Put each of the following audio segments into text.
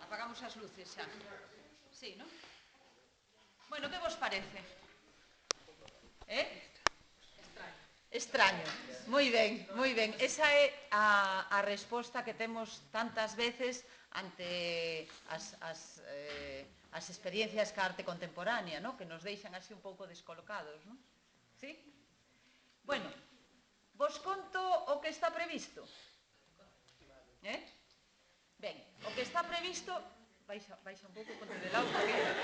Apagamos as luces xa. Sí, non? Bueno, que vos parece? Extraño. Moi ben, moi ben. Esa é a resposta que temos tantas veces ante as experiencias ca arte contemporánea, ¿no? Que nos deixan así un pouco descolocados, ¿no? Sí? Bueno, vos conto o que está previsto. Ben, o que está previsto... Baixa un pouco, ponte de lado,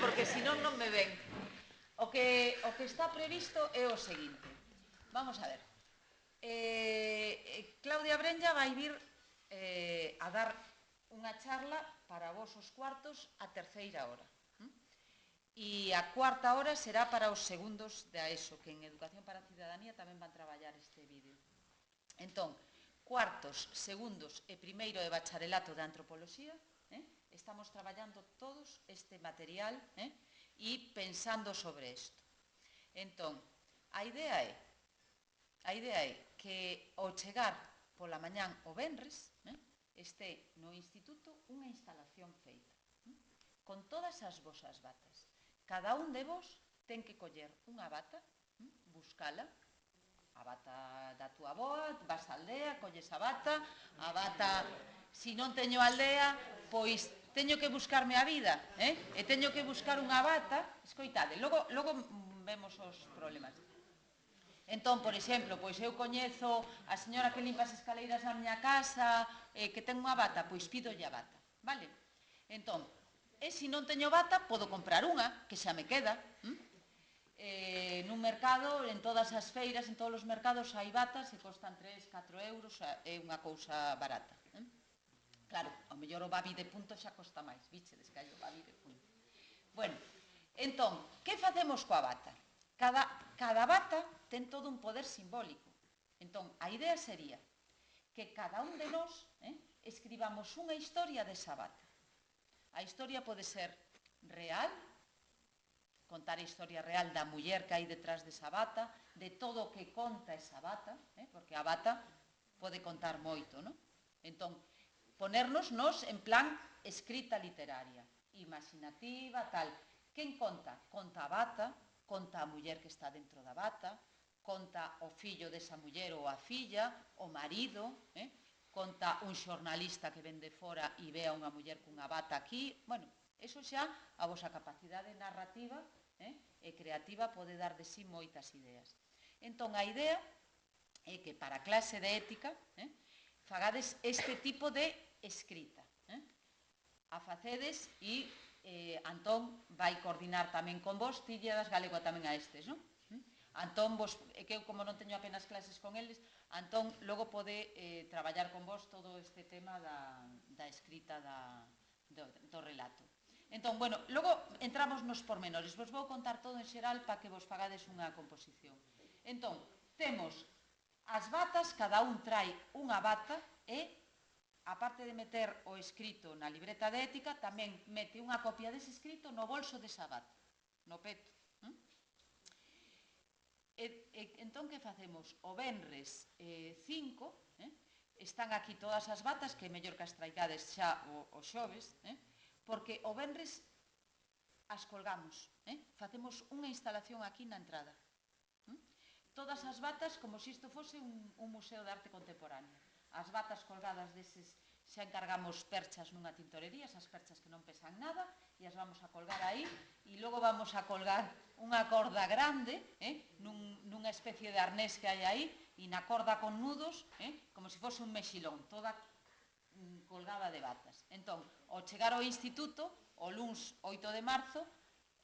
porque senón non me ven. O que está previsto é o seguinte. Vamos a ver. Claudia Brenya vai vir a dar unha charla para vos os cuartos a terceira hora. E a cuarta hora será para os segundos da ESO, que en Educación para a Cidadanía tamén van traballar este vídeo. Entón, cuartos, segundos e primeiro de bacharelato de antropoloxía, estamos traballando todos este material e pensando sobre isto. Entón, a idea é que ao chegar pola mañán o venres este no instituto unha instalación feita con todas as vosas batas. Cada un de vos ten que coller unha bata, buscala, a bata da túa avoa, vas á aldea, colles a bata, si non teño aldea, pois teño que buscarme a vida, e teño que buscar unha bata, escoitade, logo vemos os problemas. Entón, por exemplo, pois eu coñezo a señora que limpa as escaleiras na miña casa, que ten unha bata, pois pídolle a bata, vale? Entón, e se non teño bata, podo comprar unha, que xa me queda. Nun mercado, en todas as feiras, en todos os mercados, hai batas que costan 3, 4 euros, é unha cousa barata. Claro, ao mellor o babi de punto xa costa máis, bichedes que hai o babi de punto. Bueno, entón, que facemos coa bata? Cada bata ten todo un poder simbólico. Entón, a idea sería que cada un de nós escribamos unha historia desa bata. A historia pode ser real, contar a historia real da muller que hai detrás desa bata, de todo o que conta esa bata, porque a bata pode contar moito, non? Entón, ponernos nos en plan escrita literaria, imaginativa, tal. Quen conta? Conta a bata, conta a muller que está dentro da bata, conta o fillo desa muller ou a filla, o marido, conta un xornalista que ven de fora e ve a unha muller cunha bata aquí. Bueno, eso xa, a vosa capacidade narrativa e creativa pode dar de sí moitas ideas. Entón, a idea é que para a clase de ética fagades este tipo de escrita. A facedes e Antón vai coordinar tamén con vos, ti lle das galego tamén a estes, non? Antón, que eu como non teño apenas clases con eles, Antón logo pode traballar con vos todo este tema da escrita do relato. Entón, bueno, logo entramos nos pormenores. Vos vou contar todo en xeral para que vos fagades unha composición. Entón, temos as batas, cada un trai unha bata e, aparte de meter o escrito na libreta de ética, tamén mete unha copia dese escrito no bolso desa bata, no peto. Entón, que facemos? O venres 5, están aquí todas as batas, que é mellor que as traigades xa o xoves, porque o venres as colgamos, facemos unha instalación aquí na entrada. Todas as batas como se isto fose un museo de arte contemporánea. As batas colgadas deses, xa encargamos perchas nunha tintorería, esas perchas que non pesan nada, e as vamos a colgar aí, e logo vamos a colgar unha corda grande, nunha especie de arnés que hai aí, e na corda con nudos, como se fose un mexilón, toda colgada de batas. Entón, ao chegar ao instituto, o luns 8 de marzo,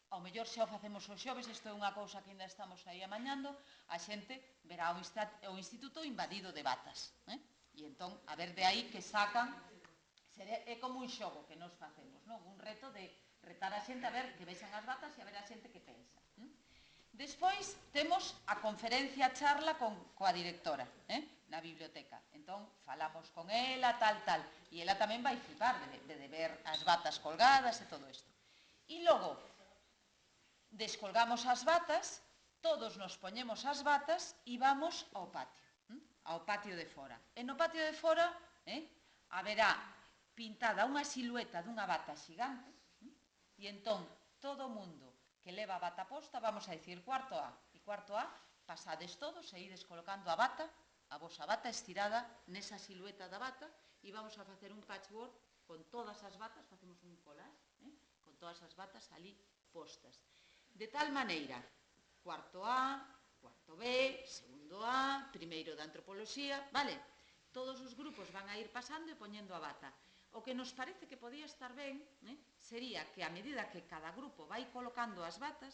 ao mellor xa o facemos os xoves, isto é unha cousa que ainda estamos aí amañando, a xente verá o instituto invadido de batas. E entón, a ver de aí que sacan, é como un xogo que nos facemos, non? Un reto de retar a xente a ver que vexan as batas e a ver a xente que pensa. Despois temos a conferencia charla coa directora na biblioteca. Entón, falamos con ela, tal. E ela tamén vai flipar de ver as batas colgadas e todo isto. E logo, descolgamos as batas, todos nos poñemos as batas e vamos ao patio de fora. E no patio de fora haberá pintada unha silueta dunha bata xigante, e entón todo o mundo que leva a bata posta, vamos a dicir cuarto A, e cuarto A, pasades todos e ides colocando a bata, a vosa bata estirada nesa silueta da bata, e vamos a facer un patchwork con todas as batas, facemos un collage, con todas as batas ali postas. De tal maneira, cuarto A, cuarto B, segundo A, primeiro de antropoloxía, vale? Todos os grupos van a ir pasando e poñendo a bata. O que nos parece que podía estar ben sería que a medida que cada grupo vai colocando as batas,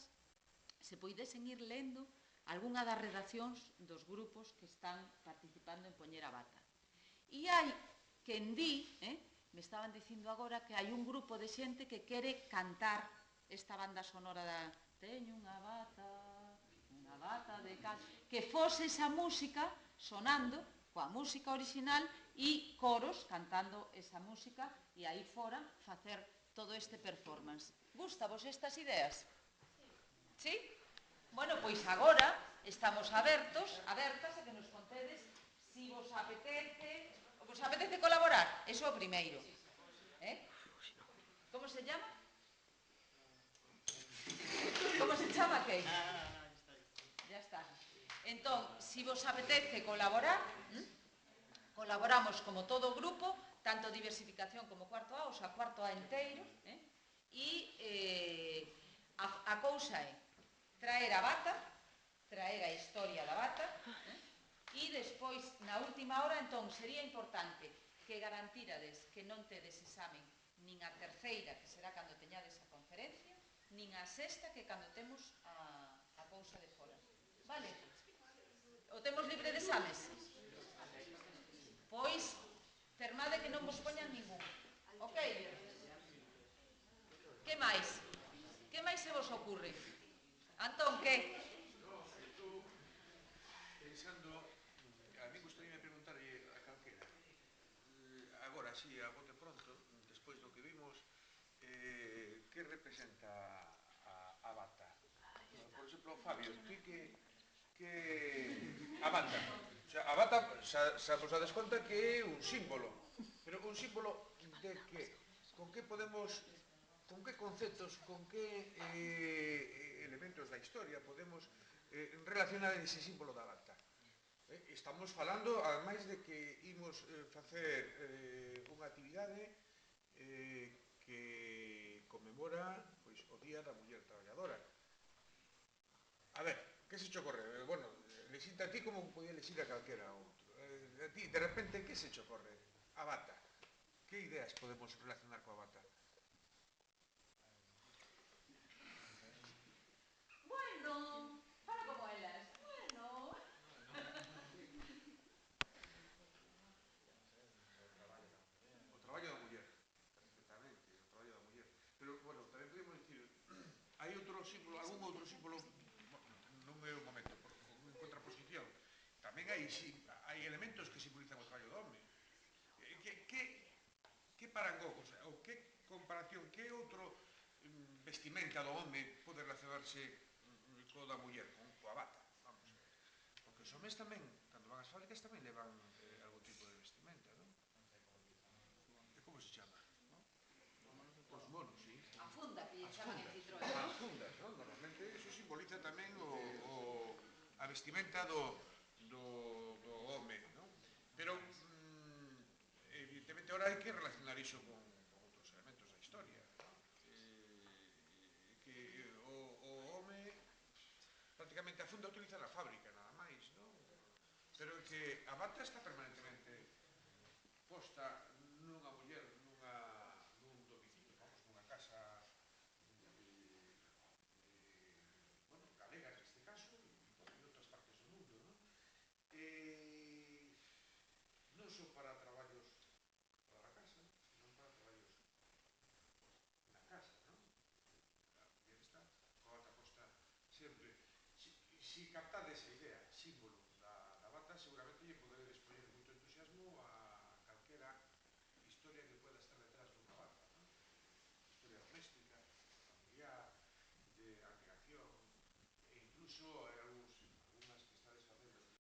se poidesen ir lendo algunha das redaccións dos grupos que están participando en poñer a bata. E hai quen di, me estaban dicindo agora que hai un grupo de xente que quere cantar esta banda sonora da Teño unha bata de cal, que fose esa música sonando coa música original e coros cantando esa música e aí fora facer todo este performance. Gusta vos estas ideas? Sí? Bueno, pois agora estamos abertas a que nos contedes si vos apetece colaborar. Eso é o primeiro. Como se llama? Como se chama que? Ya está. Entón, si vos apetece colaborar, colaboramos como todo o grupo, tanto diversificación como cuarto A, o sea, cuarto A enteiro, e a cousa é traer a bata, traer a historia da bata, e despois, na última hora, entón, sería importante que garantírades que non tedes examen nin a terceira, que será cando teñades a conferencia, nin a sexta, que cando temos a cousa de fora. Vale? O temos libre de exames? Pois, termade que non vos poñan ningún. Ok? Que máis? Que máis se vos ocurre? Antón, que? Estou pensando, a mí gustaría preguntarlle a calquera, agora, así, a bote pronto, despois do que vimos, que representa a bata? Por exemplo, Fabio, a bata? O sea, a bata, xa vos dades conta que é un símbolo, pero un símbolo de que? Con que podemos, con que conceptos, con que elementos da historia podemos relacionar ese símbolo da bata? Estamos falando, ademais de que imos facer unha actividade que conmemora pois, o Día da Muller Traballadora. A ver, que se che ocorre? Bueno, lexinte a ti como podía lexir a calquera outro. A ti, de repente, que se che ocorre? A bata. Que ideas podemos relacionar coa bata? Bueno, fala como elas. Bueno. O traballo da muller, perfectamente, o traballo da muller. Pero, bueno, tamén podemos dicir, hai outro símbolo, algún outro símbolo, non é o momento, en contraposición, tamén hai elementos que simbolizan o traballo do home. Que parangón, o sea, ou que comparación, que outro vestimenta do home pode relacionarse co da muller, coa bata, vamos a ver. Porque os homes tamén, cando van ás fábricas, tamén levan algún tipo de vestimenta, non? E como se chama? Os monos, sí. A funda que lle chaman en Citroën. As fundas, non? Normalmente iso simboliza tamén a vestimenta do home, non? Pero, evidentemente, ahora hai que relacionar iso con outros elementos da historia, non? Que o home prácticamente a funda utiliza na fábrica, nada máis, non? Pero que a bata está permanentemente posta nunha muller, nun domicilio, vamos, nunha casa bueno, galega neste caso, e bueno, en outras partes do mundo, non? Non só para traballos para a casa, senón para traballos na casa, non? A muller está coa bata posta sempre. Si captades a idea, símbolo da bata, seguramente lle poderedes poñer moito entusiasmo a calquera historia que pueda estar detrás dunha bata, non? Historia doméstica, familiar, de a creación, e incluso